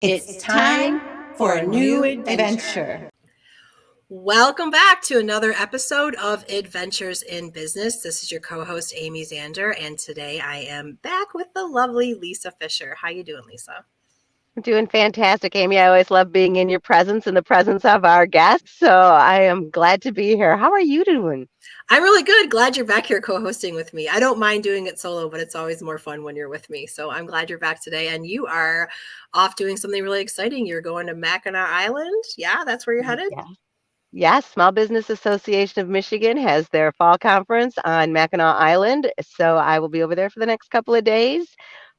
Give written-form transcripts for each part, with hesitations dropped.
It's time for a new adventure. Welcome back to another episode of Adventures in Business. This is your co-host, Amy Zander, and today I am back with the lovely Lisa Fisher. How you doing, Lisa? I'm doing fantastic, Amy. I always love being in your presence and the presence of our guests, so I am glad to be here. How are you doing? I'm really good. Glad you're back here co-hosting with me. I don't mind doing it solo, but it's always more fun when you're with me. So I'm glad you're back today, and you are off doing something really exciting. You're going to Mackinac Island. Yeah, that's where you're headed? Yeah. Yes, Small Business Association of Michigan has their fall conference on Mackinac Island, so I will be over there for the next couple of days,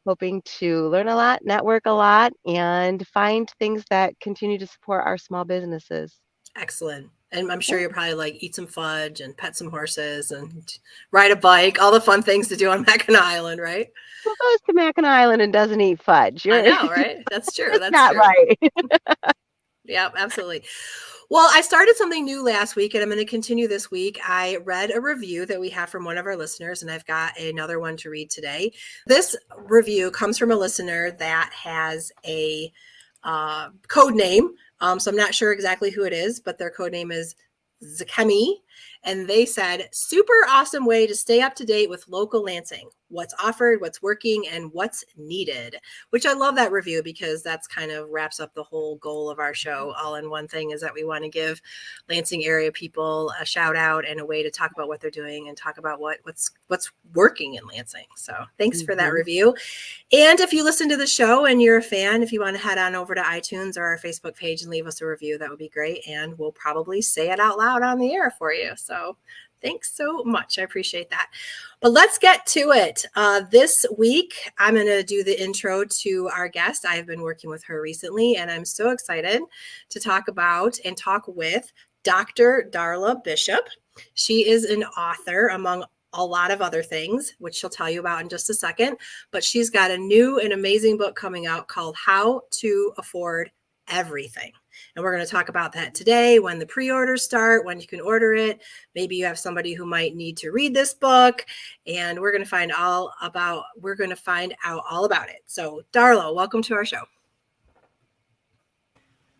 hoping to learn a lot, network a lot, and find things that continue to support our small businesses. Excellent. And I'm sure you'll probably like eat some fudge and pet some horses and ride a bike, all the fun things to do on Mackinac Island, right? Who goes to Mackinac Island and doesn't eat fudge? I know, right? That's true. That's not true. right. Yeah, absolutely. Well, I started something new last week and I'm going to continue this week. I read a review that we have from one of our listeners, and I've got another one to read today. This review comes from a listener that has a code name. So I'm not sure exactly who it is, but their code name is Zakemi. And they said, super awesome way to stay up to date with local Lansing, what's offered, what's working, and what's needed, which I love that review because that's kind of wraps up the whole goal of our show all in one thing, is that we want to give Lansing area people a shout out and a way to talk about what they're doing and talk about what's working in Lansing. So thanks for that review. And if you listen to the show and you're a fan, if you want to head on over to iTunes or our Facebook page and leave us a review, that would be great. And we'll probably say it out loud on the air for you. So thanks so much. I appreciate that. But let's get to it. This week, I'm going to do the intro to our guest. I've been working with her recently, and I'm so excited to talk with Dr. Darla Bishop. She is an author, among a lot of other things, which she'll tell you about in just a second. But she's got a new and amazing book coming out called How to Afford Everything. And we're going to talk about that today, when the pre-orders start, when you can order it. Maybe you have somebody who might need to read this book, and we're going to find out all about it. So Darla, welcome to our show.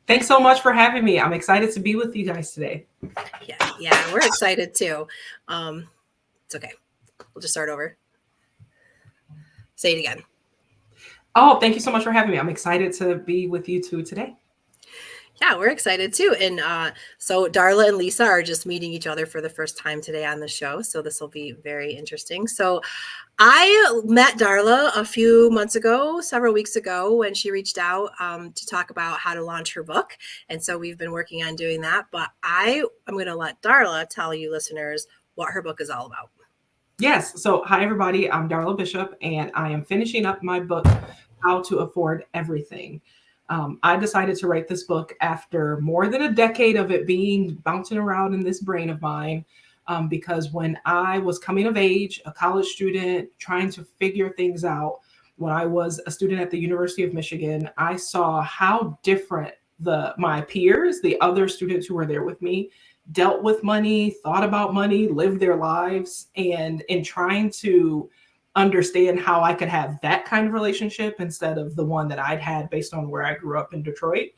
Thanks so much for having me. I'm excited to be with you guys today. Yeah, we're excited too. It's okay. We'll just start over. Say it again. Oh, thank you so much for having me. I'm excited to be with you two today. Yeah, we're excited too. And so Darla and Lisa are just meeting each other for the first time today on the show. So this will be very interesting. So I met Darla a few months ago, several weeks ago, when she reached out to talk about how to launch her book. And so we've been working on doing that. But I'm going to let Darla tell you listeners what her book is all about. Yes. So hi, everybody. I'm Darla Bishop, and I am finishing up my book, How to Afford Everything. I decided to write this book after more than a decade of it being bouncing around in this brain of mine, because when I was coming of age, a college student, trying to figure things out, when I was a student at the University of Michigan, I saw how different my peers, the other students who were there with me, dealt with money, thought about money, lived their lives. And in trying to understand how I could have that kind of relationship instead of the one that I'd had based on where I grew up in Detroit,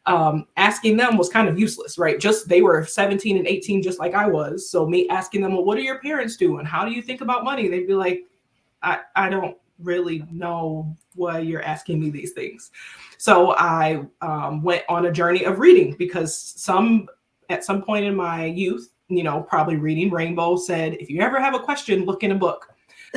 asking them was kind of useless, right? They were 17 and 18, just like I was. So me asking them, well, what are your parents doing? How do you think about money? They'd be like, I don't really know why you're asking me these things. So I went on a journey of reading, because at some point in my youth, probably reading Rainbow said, if you ever have a question, look in a book.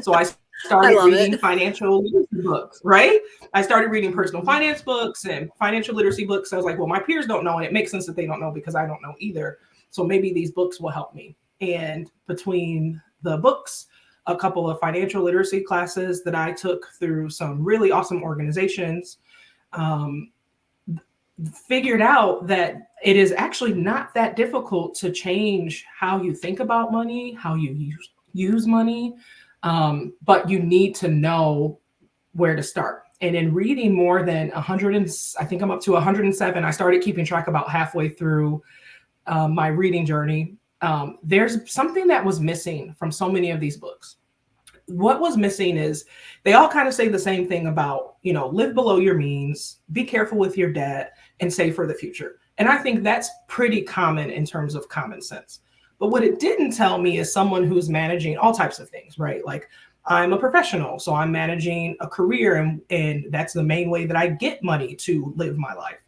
So I started reading financial literacy books, right? I started reading personal finance books and financial literacy books. I was like, well, my peers don't know, and it makes sense that they don't know because I don't know either. So maybe these books will help me. And between the books, a couple of financial literacy classes that I took through some really awesome organizations, figured out that it is actually not that difficult to change how you think about money, how you use money. But you need to know where to start. And in reading more than 100, I think I'm up to 107, I started keeping track about halfway through my reading journey. There's something that was missing from so many of these books. what was missing is they all kind of say the same thing about, live below your means, be careful with your debt, and save for the future. And I think that's pretty common in terms of common sense. But what it didn't tell me is someone who's managing all types of things, right? Like, I'm a professional, so I'm managing a career, and that's the main way that I get money to live my life.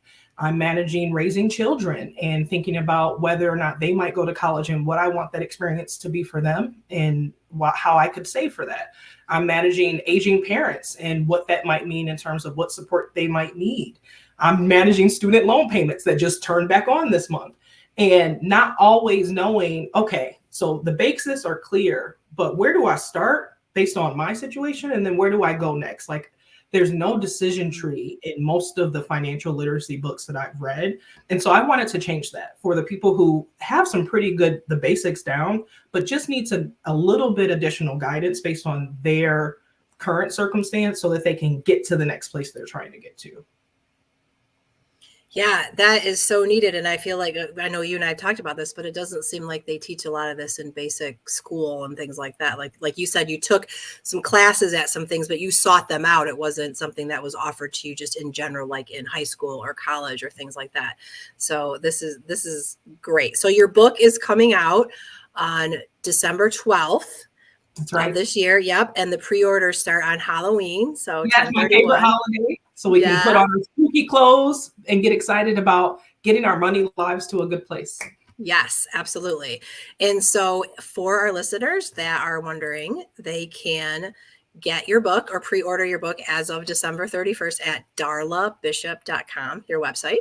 I'm managing raising children and thinking about whether or not they might go to college and what I want that experience to be for them and how I could save for that. I'm managing aging parents and what that might mean in terms of what support they might need. I'm managing student loan payments that just turned back on this month, and not always knowing, okay, so the basics are clear, but where do I start based on my situation? And then where do I go next? Like, there's no decision tree in most of the financial literacy books that I've read. And so I wanted to change that for the people who have some pretty good, the basics down, but just needs a little bit additional guidance based on their current circumstance so that they can get to the next place they're trying to get to. Yeah, that is so needed. And I feel like, I know you and I have talked about this, but it doesn't seem like they teach a lot of this in basic school and things like that. Like you said, you took some classes at some things, but you sought them out. It wasn't something that was offered to you just in general, like in high school or college or things like that. So this is great. So your book is coming out on December 12th. That's right. This year. Yep. And the pre-orders start on Halloween. So that's my favorite holiday. So we can put on our spooky clothes and get excited about getting our money lives to a good place. Yes, absolutely. And so for our listeners that are wondering, they can get your book or pre-order your book as of December 31st at darlabishop.com, your website.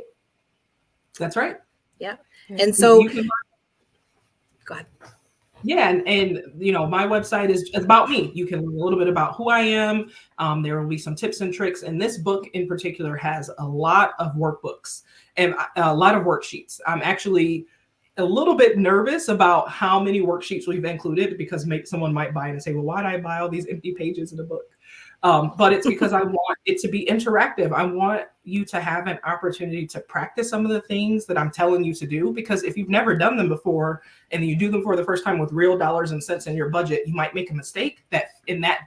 That's right. Yeah. And so go ahead. Yeah. And my website is about me. You can learn a little bit about who I am. There will be some tips and tricks. And this book in particular has a lot of workbooks and a lot of worksheets. I'm actually a little bit nervous about how many worksheets we've included, because someone might buy it and say, well, why did I buy all these empty pages in a book? But it's because I want it to be interactive. I want you to have an opportunity to practice some of the things that I'm telling you to do, because if you've never done them before and you do them for the first time with real dollars and cents in your budget, you might make a mistake that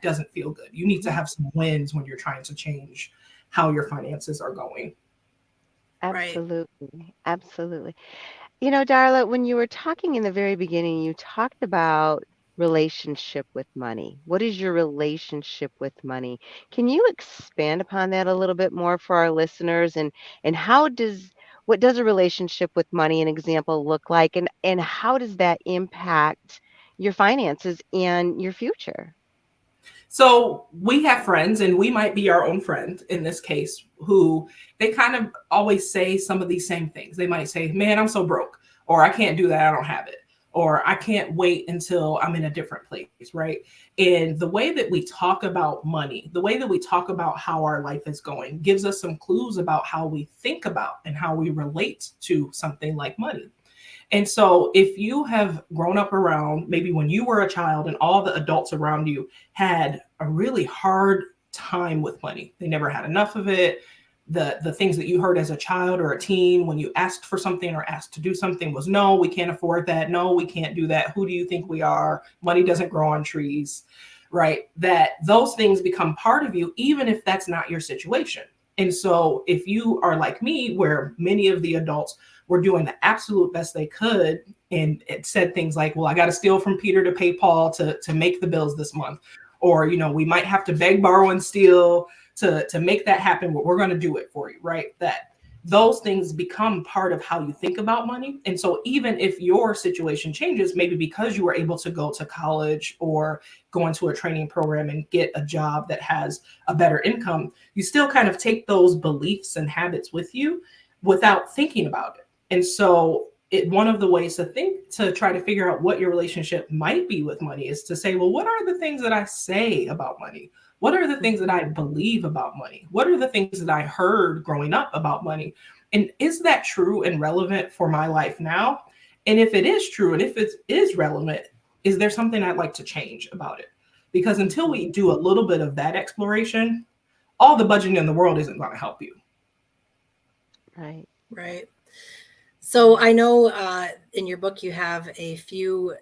doesn't feel good. You need to have some wins when you're trying to change how your finances are going. Absolutely. Right. Absolutely. Darla, when you were talking in the very beginning, you talked about relationship with money. What is your relationship with money? Can you expand upon that a little bit more for our listeners? And what does a relationship with money, an example, look like? And how does that impact your finances and your future? So we have friends, and we might be our own friend in this case, who they kind of always say some of these same things. They might say, man, I'm so broke, or I can't do that, I don't have it, or I can't wait until I'm in a different place, right? And the way that we talk about money, the way that we talk about how our life is going, gives us some clues about how we think about and how we relate to something like money. And so if you have grown up around maybe when you were a child and all the adults around you had a really hard time with money, they never had enough of it. The things that you heard as a child or a teen when you asked for something or asked to do something was, no, we can't afford that. No, we can't do that. Who do you think we are? Money doesn't grow on trees, right? That those things become part of you, even if that's not your situation. And so if you are like me, where many of the adults were doing the absolute best they could, and it said things like, well, I got to steal from Peter to pay Paul to make the bills this month. Or, we might have to beg, borrow, and steal to make that happen, but we're going to do it for you, right? That those things become part of how you think about money. And so even if your situation changes, maybe because you were able to go to college or go into a training program and get a job that has a better income, you still kind of take those beliefs and habits with you without thinking about it. And so one of the ways to try to figure out what your relationship might be with money is to say, well, what are the things that I say about money? What are the things that I believe about money? What are the things that I heard growing up about money? And is that true and relevant for my life now? And if it is true, and if it is relevant, is there something I'd like to change about it? Because until we do a little bit of that exploration, all the budgeting in the world isn't going to help you. Right. Right. So I know in your book you have a few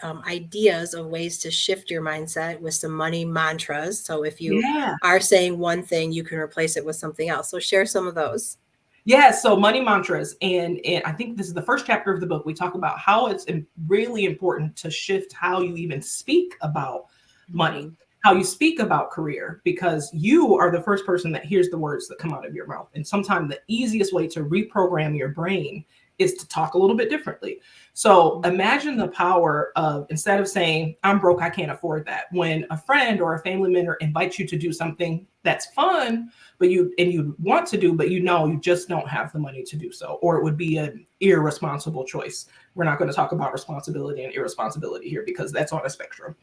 ideas of ways to shift your mindset with some money mantras. So if you Yeah. are saying one thing, you can replace it with something else. So share some of those. Yeah, so money mantras, and I think this is the first chapter of the book. We talk about how it's really important to shift how you even speak about money, how you speak about career, because you are the first person that hears the words that come out of your mouth. And sometimes the easiest way to reprogram your brain is to talk a little bit differently. So imagine the power of, instead of saying, I'm broke, I can't afford that, when a friend or a family member invites you to do something that's fun, but you want to do, but you just don't have the money to do so, or it would be an irresponsible choice. We're not going to talk about responsibility and irresponsibility here because that's on a spectrum,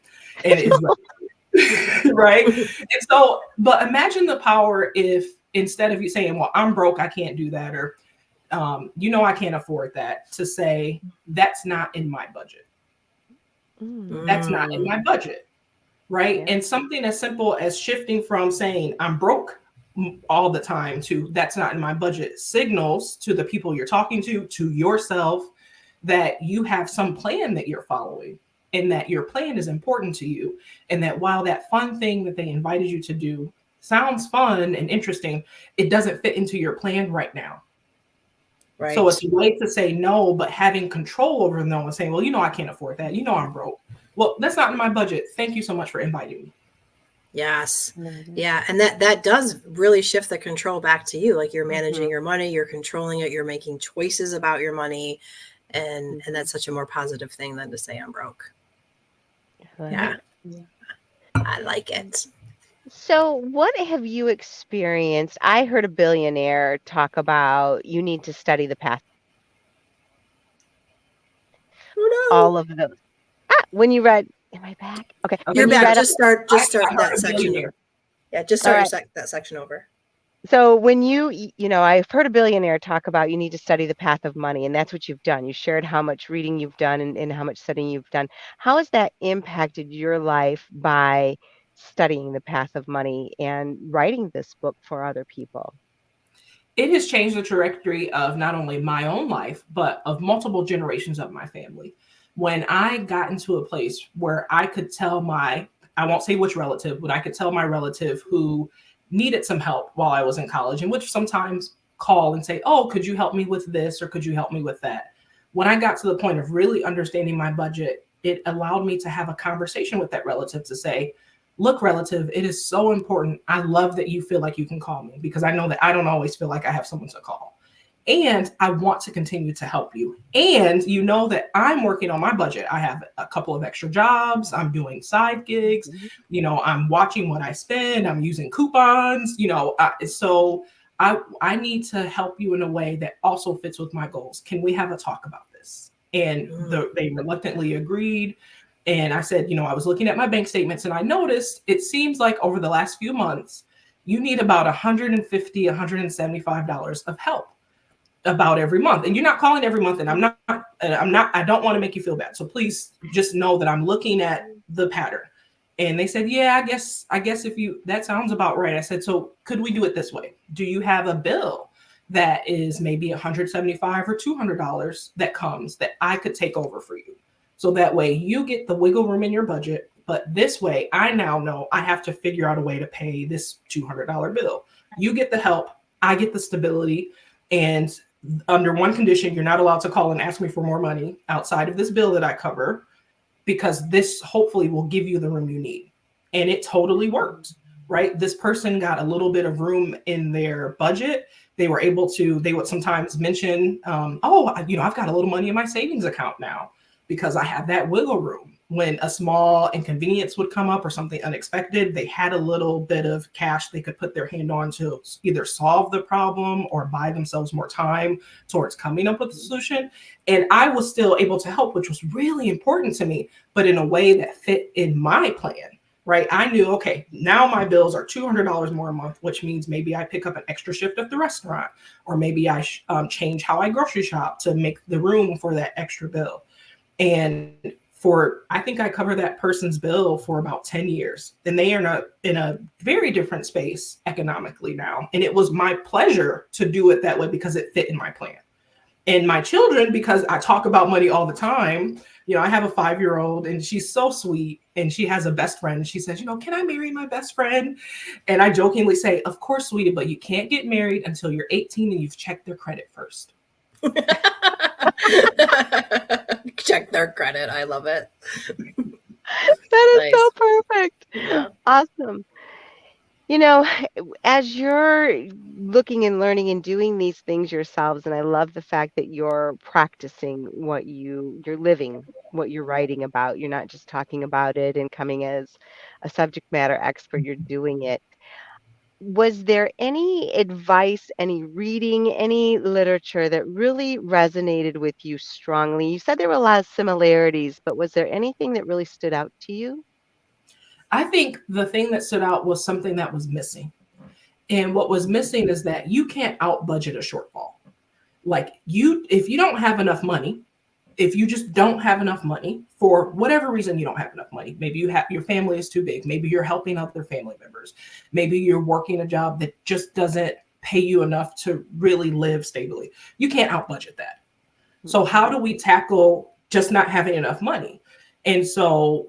and it's right. And so, but imagine the power if instead of you saying, "Well, I'm broke, I can't do that," or I can't afford that, to say, "That's not in my budget. That's not in my budget." Right. Yeah. And something as simple as shifting from saying I'm broke all the time to that's not in my budget signals to the people you're talking to yourself, that you have some plan that you're following, and that your plan is important to you. And that while that fun thing that they invited you to do sounds fun and interesting, it doesn't fit into your plan right now. Right. So it's a way to say no, but having control over no and saying, well, I can't afford that. I'm broke. Well, that's not in my budget. Thank you so much for inviting me. Yes. Yeah. And that does really shift the control back to you. Like you're managing your money, you're controlling it, you're making choices about your money. And that's such a more positive thing than to say I'm broke. Yeah. I like it. So, what have you experienced? I heard a billionaire talk about you need to study the path. Oh, no. All of those. When you read, am I back? Okay. Okay. You're When you back. read, Just start I heard that a section billionaire. over. Yeah, just All start right. that section over. So when I've heard a billionaire talk about you need to study the path of money, and that's what you've done. You shared how much reading you've done and how much studying you've done. How has that impacted your life by studying the path of money and writing this book for other people? It has changed the trajectory of not only my own life, but of multiple generations of my family. When I got into a place where I could tell I won't say which relative, but I could tell my relative who needed some help while I was in college, and which sometimes call and say, oh, could you help me with this? Or could you help me with that? When I got to the point of really understanding my budget, it allowed me to have a conversation with that relative to say, look, relative, it is so important. I love that you feel like you can call me, because I know that I don't always feel like I have someone to call. And I want to continue to help you. And you know that I'm working on my budget. I have a couple of extra jobs. I'm doing side gigs. I'm watching what I spend. I'm using coupons. So I need to help you in a way that also fits with my goals. Can we have a talk about this? And they reluctantly agreed. And I said, I was looking at my bank statements and I noticed it seems like over the last few months, you need about $150, $175 of help about every month. And you're not calling every month. And I don't want to make you feel bad. So please just know that I'm looking at the pattern. And they said, yeah, I guess that sounds about right. I said, so could we do it this way? Do you have a bill that is maybe $175 or $200 that comes that I could take over for you? So that way you get the wiggle room in your budget. But this way, I now know I have to figure out a way to pay this $200 bill. You get the help, I get the stability. And under one condition, you're not allowed to call and ask me for more money outside of this bill that I cover, because this hopefully will give you the room you need. And it totally worked, right? This person got a little bit of room in their budget. They would sometimes mention, I've got a little money in my savings account now, because I have that wiggle room. When a small inconvenience would come up or something unexpected, they had a little bit of cash they could put their hand on to either solve the problem or buy themselves more time towards coming up with a solution. And I was still able to help, which was really important to me, but in a way that fit in my plan, right? I knew, okay, now my bills are $200 more a month, which means maybe I pick up an extra shift at the restaurant, or maybe I change how I grocery shop to make the room for that extra bill. And I think I covered that person's bill for about 10 years. And they are in a very different space economically now. And it was my pleasure to do it that way because it fit in my plan. And my children, because I talk about money all the time, I have a 5-year-old and she's so sweet and she has a best friend. She says, can I marry my best friend? And I jokingly say, of course, sweetie, but you can't get married until you're 18 and you've checked their credit first. Check their credit. I love it. That is Nice. so perfect. Yeah. Awesome. As you're looking and learning and doing these things yourselves, and I love the fact that you're practicing what you're living, what you're writing about. You're not just talking about it and coming as a subject matter expert, you're doing it. Was there any advice, any reading, any literature that really resonated with you strongly? You said there were a lot of similarities, but was there anything that really stood out to you? I think the thing that stood out was something that was missing. And what was missing is that you can't out budget a shortfall. Like if you don't have enough money, if you just don't have enough money for whatever reason, you don't have enough money. Maybe your family is too big. Maybe you're helping other family members. Maybe you're working a job that just doesn't pay you enough to really live stably. You can't out budget that. So how do we tackle just not having enough money? And so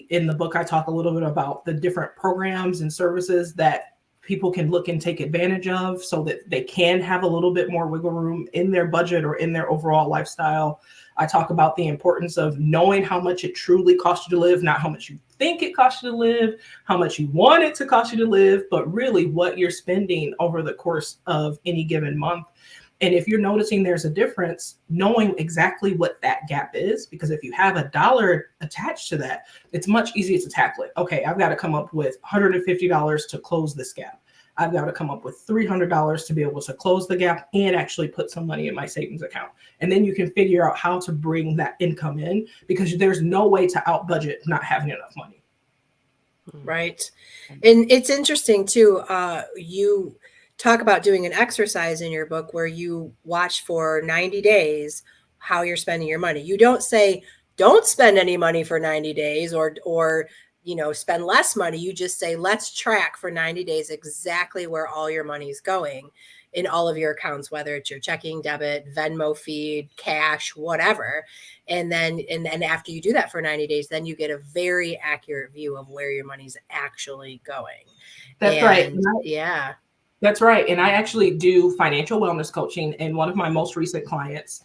in the book, I talk a little bit about the different programs and services that people can look and take advantage of so that they can have a little bit more wiggle room in their budget or in their overall lifestyle. I talk about the importance of knowing how much it truly costs you to live, not how much you think it costs you to live, how much you want it to cost you to live, but really what you're spending over the course of any given month. And if you're noticing there's a difference, knowing exactly what that gap is, because if you have $1 attached to that, it's much easier to tackle it. Okay, I've got to come up with $150 to close this gap. I've got to come up with $300 to be able to close the gap and actually put some money in my savings account. And then you can figure out how to bring that income in, because there's no way to out budget not having enough money. Right. And it's interesting too. You talk about doing an exercise in your book where you watch for 90 days how you're spending your money. You don't say, don't spend any money for 90 days or spend less money. You just say, let's track for 90 days exactly where all your money is going in all of your accounts, whether it's your checking, debit, Venmo feed, cash, whatever. And then after you do that for 90 days, then you get a very accurate view of where your money's actually going. That's right. Yeah. That's right. And I actually do financial wellness coaching. And one of my most recent clients,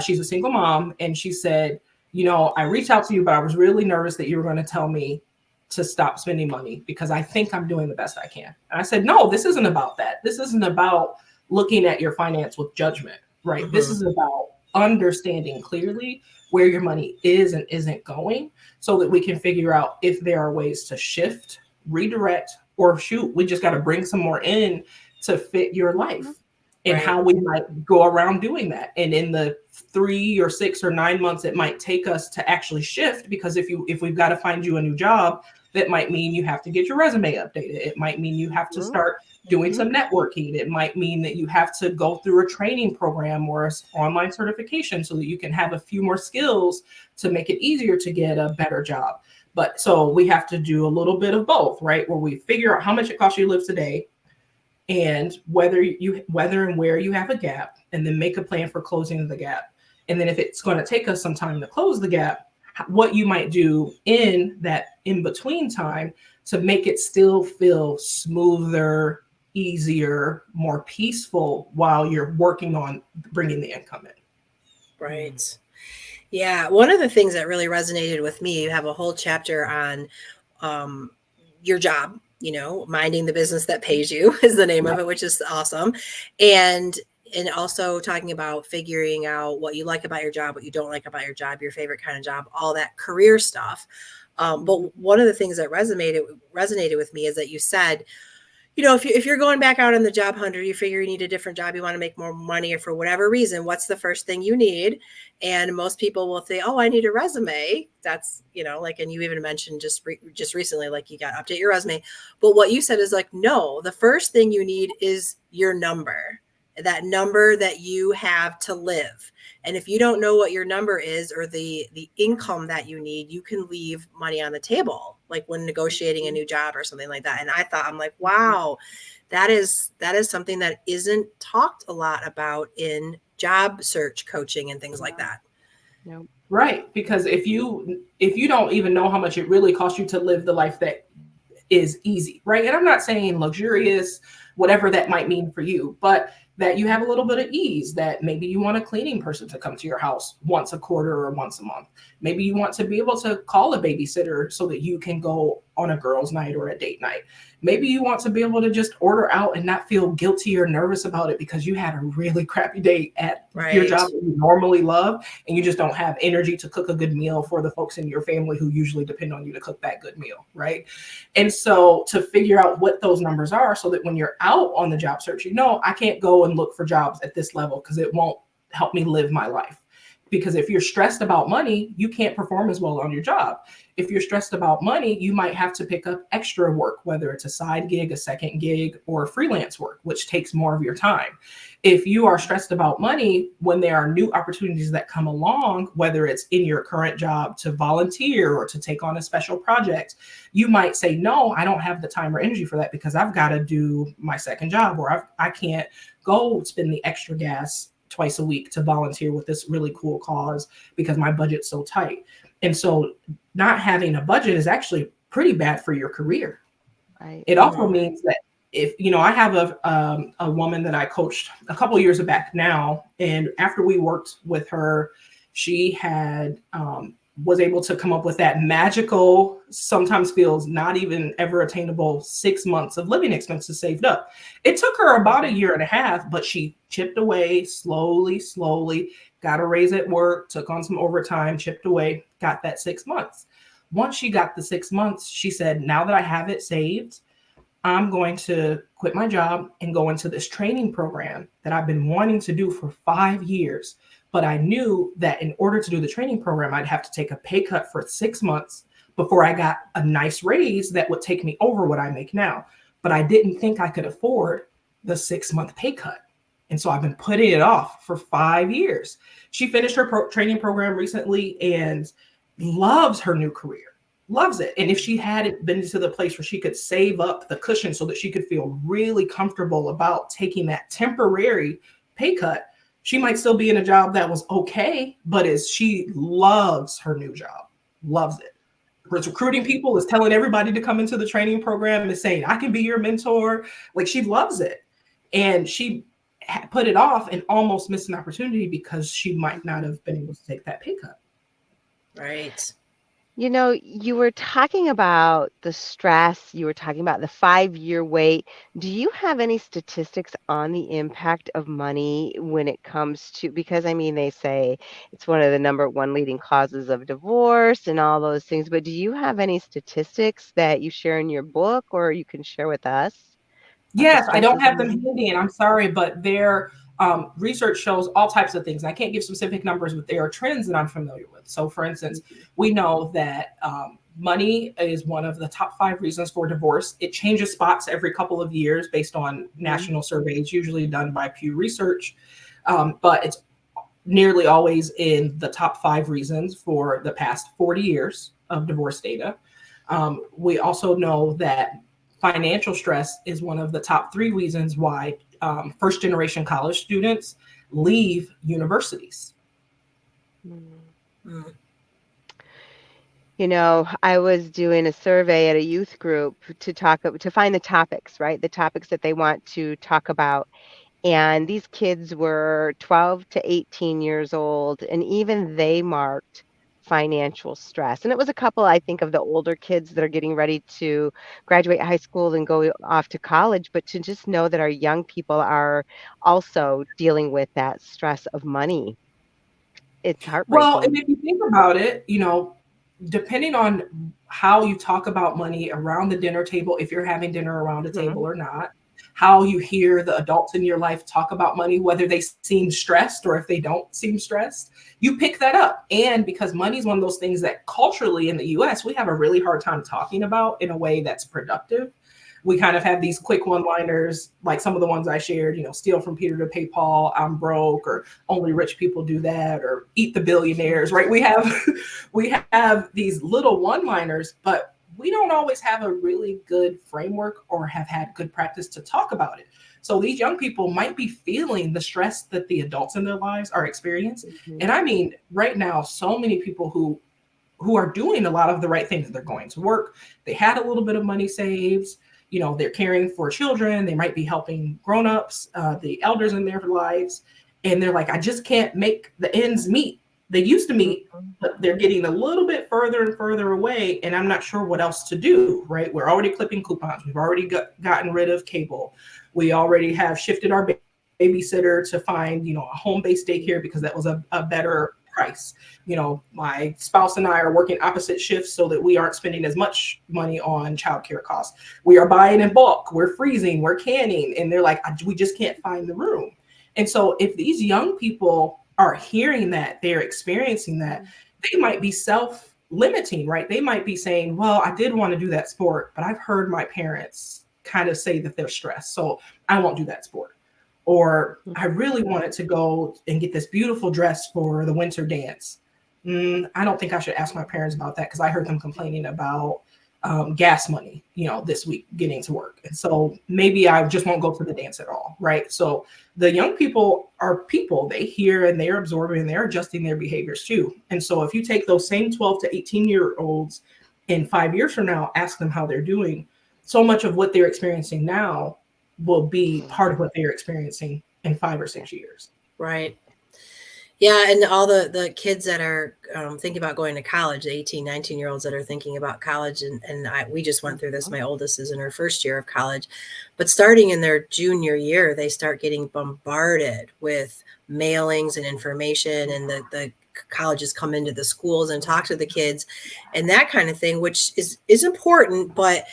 she's a single mom. And she said, I reached out to you, but I was really nervous that you were going to tell me to stop spending money because I think I'm doing the best I can. And I said, no, this isn't about that. This isn't about looking at your finance with judgment, right? Mm-hmm. This is about understanding clearly where your money is and isn't going so that we can figure out if there are ways to shift, redirect, or shoot, we just got to bring some more in to fit your life and how we might go around doing that. And in the 3 or 6 or 9 months, it might take us to actually shift, because if we've got to find you a new job, that might mean you have to get your resume updated. It might mean you have to start doing some networking. It might mean that you have to go through a training program or an online certification so that you can have a few more skills to make it easier to get a better job. But so we have to do a little bit of both, right? Where we figure out how much it costs you to live today and whether and where you have a gap, and then make a plan for closing the gap. And then if it's going to take us some time to close the gap, what you might do in that in between time to make it still feel smoother, easier, more peaceful while you're working on bringing the income in. Right. Yeah. One of the things that really resonated with me, you have a whole chapter on your job, minding the business that pays you is the name of it, which is awesome. And also talking about figuring out what you like about your job, what you don't like about your job, your favorite kind of job, all that career stuff. But one of the things that resonated with me is that you said, if you're going back out on the job hunt, or you figure you need a different job, you want to make more money, or for whatever reason, what's the first thing you need? And most people will say, oh, I need a resume. That's, and you even mentioned just recently, like you got to update your resume. But what you said is like, no, the first thing you need is your number, that number that you have to live. And if you don't know what your number is or the income that you need, you can leave money on the table, like when negotiating a new job or something like that. And I'm like, wow, that is something that isn't talked a lot about in job search coaching and things like that. Nope. Right. Because if you don't even know how much it really costs you to live the life that is easy, right? And I'm not saying luxurious, whatever that might mean for you, but that you have a little bit of ease, that maybe you want a cleaning person to come to your house once a quarter or once a month. Maybe you want to be able to call a babysitter so that you can go on a girls' night or a date night. Maybe you want to be able to just order out and not feel guilty or nervous about it because you had a really crappy day at your job that you normally love, and you just don't have energy to cook a good meal for the folks in your family who usually depend on you to cook that good meal, right? And so to figure out what those numbers are so that when you're out on the job search, you know, I can't go and look for jobs at this level because it won't help me live my life. Because if you're stressed about money, you can't perform as well on your job. If you're stressed about money, you might have to pick up extra work, whether it's a side gig, a second gig, or freelance work, which takes more of your time. If you are stressed about money, when there are new opportunities that come along, whether it's in your current job to volunteer or to take on a special project, you might say, no, I don't have the time or energy for that because I've got to do my second job, or I can't go spend the extra gas twice a week to volunteer with this really cool cause because my budget's so tight. And so not having a budget is actually pretty bad for your career. Right. It also means that if, you know, I have a woman that I coached a couple years back now, and after we worked with her, she had was able to come up with that magical, sometimes feels not even ever attainable 6 months of living expenses saved up. It took her about a year and a half, but she chipped away slowly, got a raise at work, took on some overtime, chipped away, got that 6 months. Once she got the 6 months, she said, now that I have it saved, I'm going to quit my job and go into this training program that I've been wanting to do for 5 years. But I knew that in order to do the training program, I'd have to take a pay cut for 6 months before I got a nice raise that would take me over what I make now. But I didn't think I could afford the 6-month pay cut. And so I've been putting it off for 5 years. She finished her training program recently and loves her new career. Loves it. And if she hadn't been to the place where she could save up the cushion so that she could feel really comfortable about taking that temporary pay cut, she might still be in a job that was okay, but she loves her new job, loves it. Is recruiting people, is telling everybody to come into the training program, is saying, I can be your mentor. Like, she loves it. And she put it off and almost missed an opportunity because she might not have been able to take that pay cut. Right. You know, you were talking about the stress, you were talking about the 5-year wait. Do you have any statistics on the impact of money when it comes to, because I mean, they say it's one of the number one leading causes of divorce and all those things, but do you have any statistics that you share in your book or you can share with us about the Yes, I don't stresses of have them money? handy, and I'm sorry, but their research shows all types of things. I can't give specific numbers, but there are trends that I'm familiar with. So, for instance, we know that money is one of the top 5 reasons for divorce. It changes spots every couple of years based on national surveys, usually done by Pew Research, but it's nearly always in the top 5 reasons for the past 40 years of divorce data. We also know that financial stress is one of the top 3 reasons why first generation college students leave universities. Mm. You know, I was doing a survey at a youth group to find the topics, right? The topics that they want to talk about. And these kids were 12 to 18 years old, and even they marked financial stress. And it was a couple, I think, of the older kids that are getting ready to graduate high school and go off to college, but to just know that our young people are also dealing with that stress of money. It's Well, and heartbreaking. if you think about it, you know, depending on how you talk about money around the dinner table, if you're having dinner around a Mhm. table or not, how you hear the adults in your life talk about money, whether they seem stressed or if they don't seem stressed, you pick that up. And because money is one of those things that culturally in the US, we have a really hard time talking about in a way that's productive. We kind of have these quick one-liners, like some of the ones I shared, you know, steal from Peter to pay Paul, I'm broke, or only rich people do that, or eat the billionaires, right? We have these little one-liners, but we don't always have a really good framework or have had good practice to talk about it. So these young people might be feeling the stress that the adults in their lives are experiencing. And I mean, right now, so many people who are doing a lot of the right things. They're going to work. They had a little bit of money saved. You know, they're caring for children. They might be helping grownups, the elders in their lives. And they're like, I just can't make the ends meet. They used to meet, but they're getting a little bit further and further away. And I'm not sure what else to do, right? We're already clipping coupons. We've already gotten rid of cable. We already have shifted our babysitter to find, you know, a home-based daycare because that was a better price. You know, my spouse and I are working opposite shifts so that we aren't spending as much money on childcare costs. We are buying in bulk, we're freezing, we're canning, and they're like, we just can't find the room. And so if these young people are hearing that, they're experiencing that, they might be self-limiting, right? They might be saying, well, I did want to do that sport, but I've heard my parents kind of say that they're stressed, so I won't do that sport. Or I really wanted to go and get this beautiful dress for the winter dance. I don't think I should ask my parents about that because I heard them complaining about gas money, you know, this week getting to work. And so maybe I just won't go to the dance at all, right? So the young people are people. They hear and they're absorbing and they're adjusting their behaviors too. And so if you take those same 12 to 18-year-olds in 5 years from now, ask them how they're doing, so much of what they're experiencing now will be part of what they're experiencing in 5 or 6 years. Right. Yeah. And all the kids that are thinking about going to college, the 18, 19-year-olds that are thinking about college. And we just went through this. My oldest is in her first year of college, but starting in their junior year, they start getting bombarded with mailings and information, and the colleges come into the schools and talk to the kids and that kind of thing, which is important. But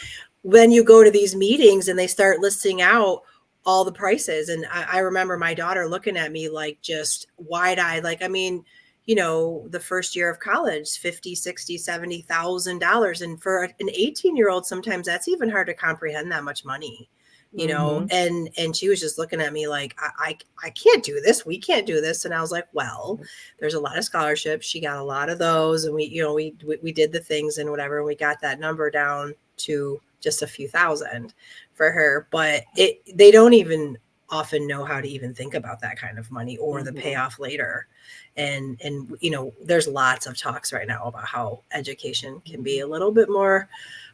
when you go to these meetings and they start listing out all the prices, and I remember my daughter looking at me like just wide-eyed, like, I mean, you know, the first year of college, $50,000, $60,000, $70,000. And for an 18-year-old, sometimes that's even hard to comprehend that much money, you know, and she was just looking at me like, I can't do this. We can't do this. And I was like, well, there's a lot of scholarships. She got a lot of those. And we, you know, we did the things and whatever, and we got that number down to just a few thousand for her, but they don't even often know how to even think about that kind of money or the payoff later. And, you know, there's lots of talks right now about how education can be a little bit more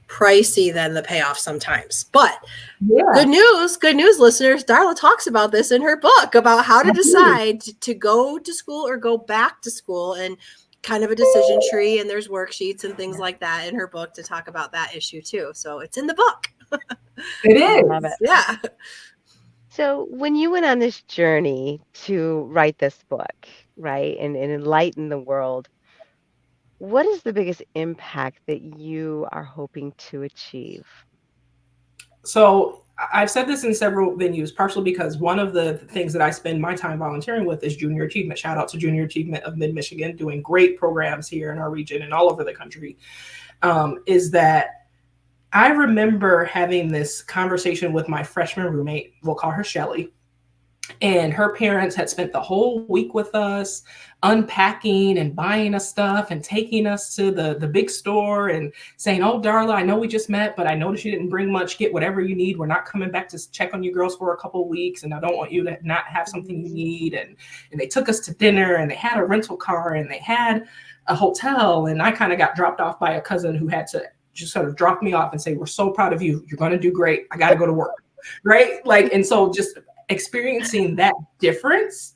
pricey than the payoff sometimes, but good news, listeners. Darla talks about this in her book about how to decide to go to school or go back to school, and kind of a decision tree, and there's worksheets and things like that in her book to talk about that issue too. So it's in the book. It is. Love it. Yeah. So when you went on this journey to write this book, right, and enlighten the world, what is the biggest impact that you are hoping to achieve? So I've said this in several venues, partially because one of the things that I spend my time volunteering with is Junior Achievement. Shout out to Junior Achievement of Mid-Michigan, doing great programs here in our region and all over the country. Is that I remember having this conversation with my freshman roommate, we'll call her Shelly, and her parents had spent the whole week with us unpacking and buying us stuff and taking us to the big store and saying, oh, Darla, I know we just met, but I noticed you didn't bring much. Get whatever you need. We're not coming back to check on you girls for a couple of weeks, and I don't want you to not have something you need. And they took us to dinner, and they had a rental car, and they had a hotel. And I kind of got dropped off by a cousin who had to just sort of drop me off and say, we're so proud of you. You're going to do great. I got to go to work. Right. Like, and so just experiencing that difference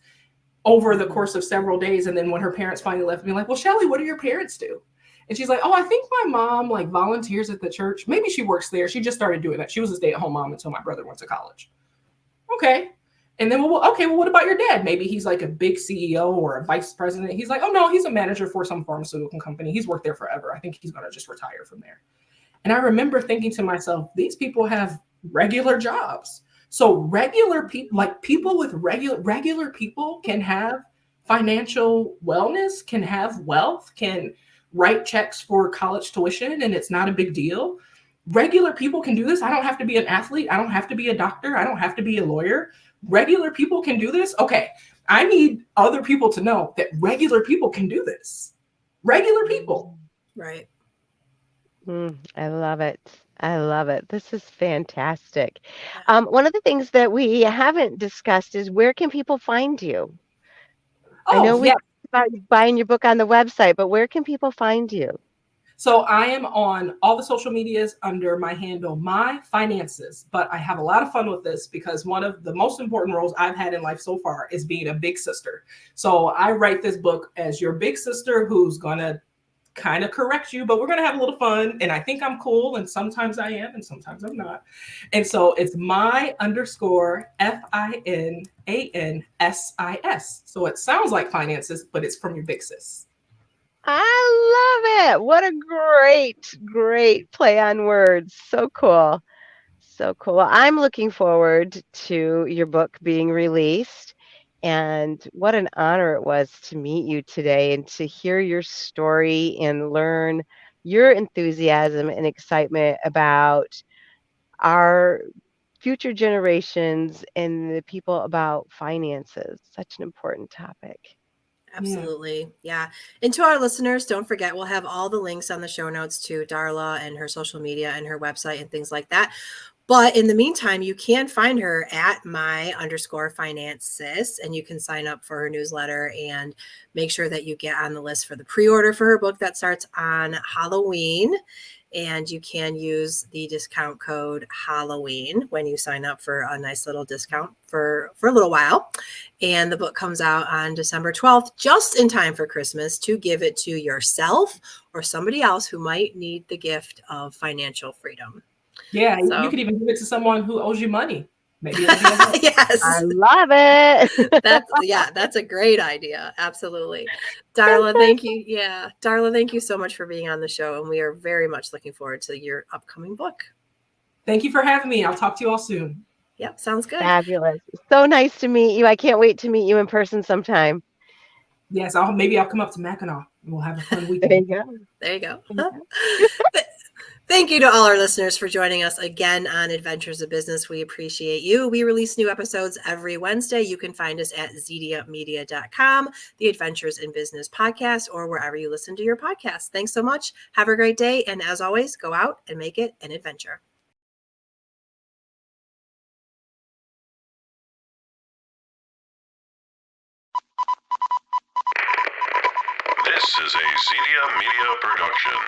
over the course of several days. And then when her parents finally left me, like, well, Shelly, what do your parents do? And she's like, oh, I think my mom like volunteers at the church. Maybe she works there. She just started doing that. She was a stay-at-home mom until my brother went to college. Okay. And then, well, what about your dad? Maybe he's like a big CEO or a vice president. He's like, oh no, he's a manager for some pharmaceutical company. He's worked there forever. I think he's going to just retire from there. And I remember thinking to myself, these people have regular jobs. So regular people, like people with regular people can have financial wellness, can have wealth, can write checks for college tuition, and it's not a big deal. Regular people can do this. I don't have to be an athlete. I don't have to be a doctor. I don't have to be a lawyer. Regular people can do this. Okay, I need other people to know that regular people can do this. Regular people. Right. I love it. I love it. This is fantastic. Yeah. One of the things that we haven't discussed is where can people find you? I Oh, know we yeah. talked about buying your book on the website, but where can people find you? So I am on all the social medias under my handle, My Finances. But I have a lot of fun with this because one of the most important roles I've had in life so far is being a big sister. So I write this book as your big sister who's going to kind of correct you, but we're going to have a little fun. And I think I'm cool. And sometimes I am, and sometimes I'm not. And so it's my underscore FINANSIS. So it sounds like finances, but it's from your big sis. I love it. What a great play on words. So cool. So cool. Well, I'm looking forward to your book being released. And what an honor it was to meet you today and to hear your story and learn your enthusiasm and excitement about our future generations and the people about finances. Such an important topic. Yeah. Absolutely. Yeah. And to our listeners, don't forget, we'll have all the links on the show notes to Darla and her social media and her website and things like that. But in the meantime, you can find her at my underscore finance sis, and you can sign up for her newsletter and make sure that you get on the list for the pre-order for her book that starts on Halloween. And you can use the discount code Halloween when you sign up for a nice little discount for a little while. And the book comes out on December 12th, just in time for Christmas, to give it to yourself or somebody else who might need the gift of financial freedom. Yeah. You So could even give it to someone who owes you money. Maybe it'll be a help. I yes, love it. that's a great idea. Absolutely. Darla, thank Fantastic. you. Yeah. Darla, thank you so much for being on the show. And we are very much looking forward to your upcoming book. Thank you for having me. I'll talk to you all soon. Yep, sounds good. Fabulous. So nice to meet you. I can't wait to meet you in person sometime. Yes, I'll come up to Mackinac and we'll have a fun There weekend. you go. There you go. There you go. Thank you to all our listeners for joining us again on Adventures of Business. We appreciate you. We release new episodes every Wednesday. You can find us at zediamedia.com, the Adventures in Business podcast, or wherever you listen to your podcast. Thanks so much. Have a great day. And as always, go out and make it an adventure. This is a Zedia Media production.